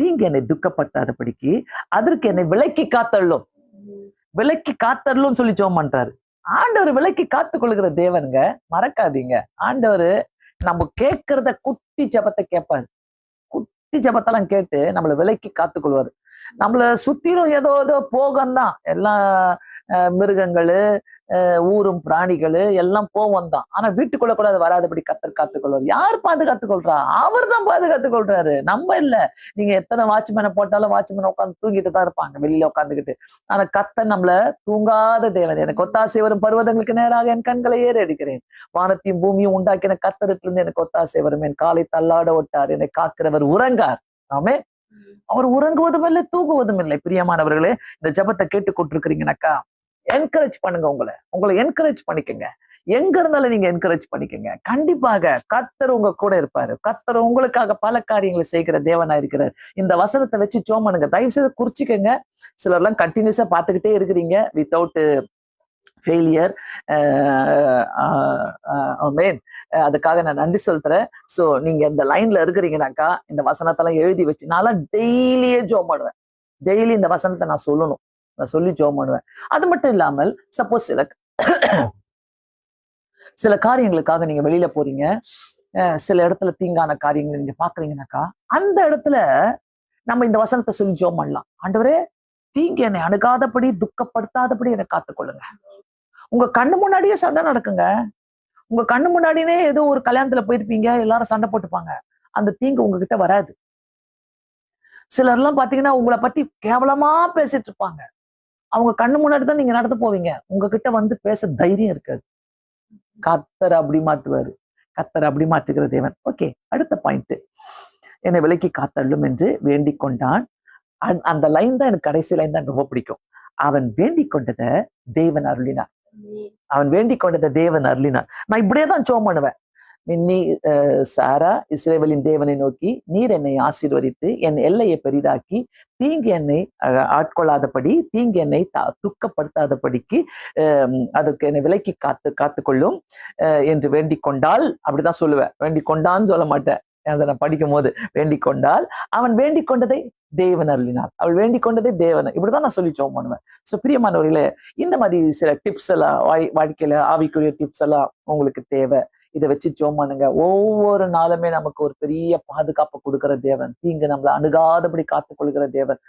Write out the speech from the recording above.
தீங்கு என்னை துக்கப்படுத்தாதபடிக்கு அதற்கு என்னை விலக்கி காத்தள்ளும். விலக்கி காத்தள்ளும் சொல்லி ஜெபம் பண்றாரு. ஆண்டவர் விலக்கி காத்து கொள்கிற தேவனுங்க, மறக்காதீங்க. ஆண்டவர் நம்ம கேட்கிறத குட்டி ஜெபத்தை கேட்பாரு. குட்டி ஜெபத்தெல்லாம் கேட்டு நம்மளை விலக்கி காத்துக்கொள்வாரு. நம்மள சுத்திலும் ஏதோ ஏதோ போகம்தான். எல்லாம் மிருகங்களு, ஊரும் பிராணிகளு எல்லாம் போவோம் தான். ஆனா வீட்டுக்குள்ள கூட அது வராதபடி கத்தர் காத்துக்கொள்வார். யார் பாதுகாத்துக் கொள்றா? அவர் தான் பாதுகாத்துக் கொள்றாரு, நம்ம இல்ல. நீங்க எத்தனை வாட்ச்மேனை போட்டாலும் வாட்ச்மேன் உட்காந்து தூங்கிட்டு தான் இருப்பாங்க வெளியில உட்காந்துக்கிட்டு. ஆனா கத்தர் நம்மள தூங்காத தேவன். எனக்கு ஒத்தாசை வரும் பர்வதங்களுக்கு நேராக என் கண்களை ஏறெடுக்கிறேன். வானத்தையும் பூமியும் உண்டாக்கின கத்தரிட்டு இருந்து எனக்கு ஒத்தாசை வரும். என் காலை தள்ளாட ஒட்டார். என்னை காக்கிறவர் உறங்கார். ஆமே. அவர் உறங்குவதும் இல்லை, தூங்குவதும் இல்லை. பிரியமானவர்களே, இந்த ஜெபத்தை கேட்டு கொண்டிருக்கிறீங்கன்னாக்கா என்கரேஜ் பண்ணுங்க. உங்களை என்கரேஜ் பண்ணிக்கங்க. எங்க இருந்தாலும் நீங்க என்கரேஜ் பண்ணிக்கங்க. கண்டிப்பாக கர்த்தர் உங்க கூட இருப்பாரு. கர்த்தர் உங்களுக்காக பல காரியங்களை செய்கிற தேவனா இருக்கிறார். இந்த வசனத்தை வச்சு ஜெபம் பண்ணுங்க. தயவு செய்து குறிச்சுக்கங்க. சிலர்லாம் கண்டினியூஸா பார்த்துக்கிட்டே இருக்கிறீங்க வித்தவுட் ஃபெயிலியர். அதுக்காக நான் நன்றி சொல்றேன். சோ நீங்க இந்த லைன்ல இருக்கிறீங்கன்னாக்கா இந்த வசனத்தெல்லாம் எழுதி வச்சு நான் டெய்லியே ஜெபம் பண்ணுவேன். டெய்லி இந்த வசனத்தை நான் சொல்லணும். நான் சொல்லி ஜெபம் பண்ணுவேன். அது மட்டும் இல்லாமல் சப்போஸ் சில காரியங்களுக்காக நீங்க வெளியில போறீங்க, சில இடத்துல தீங்கான காரியங்களை நீங்க பாக்குறீங்கன்னாக்கா அந்த இடத்துல நம்ம இந்த வசனத்தை சொல்லி ஜெபம் பண்ணலாம். ஆண்டவரே, தீங்கு என்னை அணுகாதபடி துக்கப்படுத்தாதபடி என்னை காத்துக்கொள்ளுங்க. உங்க கண்ணு முன்னாடியே சண்டை நடக்குங்க. உங்க கண்ணு முன்னாடியே ஏதோ ஒரு கல்யாணத்துல போயிருப்பீங்க, எல்லாரும் சண்டை போட்டுப்பாங்க. அந்த தீங்கு உங்ககிட்ட வராது. சிலர்லாம் பாத்தீங்கன்னா உங்களை பத்தி கேவலமா பேசிட்டு இருப்பாங்க. அவங்க கண்ணு முன்னாடி தான் நீங்க நடந்து போவீங்க. உங்ககிட்ட வந்து பேச தைரியம் இருக்காது. கர்த்தர் அப்படி மாத்துவாரு. கர்த்தர் அப்படி மாற்றுகிற தேவன். ஓகே, அடுத்த பாயிண்ட். என்னை விலக்கி காத்தள்ளும் என்று வேண்டிக் கொண்டான். அந்த லைன் தான் எனக்கு கடைசி லைன் தான் ரொம்ப பிடிக்கும். அவன் வேண்டிக் கொண்டதை தேவன் அருளினார். அவன் வேண்டிக் கொண்டதை தேவன் அருளினார். நான் இப்படியே தான் ஜெபம் பண்ணுவேன். நீ சாரா இஸ்ரவேலின் தேவனை நோக்கி, நீர் என்னை ஆசீர்வதித்து என் எல்லையை பெரிதாக்கி தீங்கு என்னை ஆட்கொள்ளாதபடி, தீங்கு என்னை துக்கப்படுத்தாதபடிக்கு அதுக்கு என்னை விலக்கி காத்துக்கொள்ளும் என்று வேண்டிக் கொண்டால், அப்படிதான் சொல்லுவேன். வேண்டிக் கொண்டான்னு சொல்ல மாட்டேன். அதை நான் படிக்கும் போது வேண்டிக் கொண்டால் அவன் வேண்டிக் கொண்டதை தேவன் அருளினார். அவள் வேண்டிக் கொண்டதை தேவன். இப்படிதான் நான் சொல்லி ஜெபம் பண்ணுவேன். சோ பிரியமானவர்களே, இந்த மாதிரி சில டிப்ஸ் எல்லாம் வாழ்க்கையில ஆவிக்குரிய டிப்ஸ் எல்லாம் உங்களுக்கு தேவை. இதை வச்சு ஜெபம் பண்ணுங்க. ஒவ்வொரு நாளுமே நமக்கு ஒரு பெரிய பாதுகாப்பு கொடுக்கிற தேவன். தீங்கு நம்மளை அணுகாதபடி காத்துக்கொள்கிற தேவன்.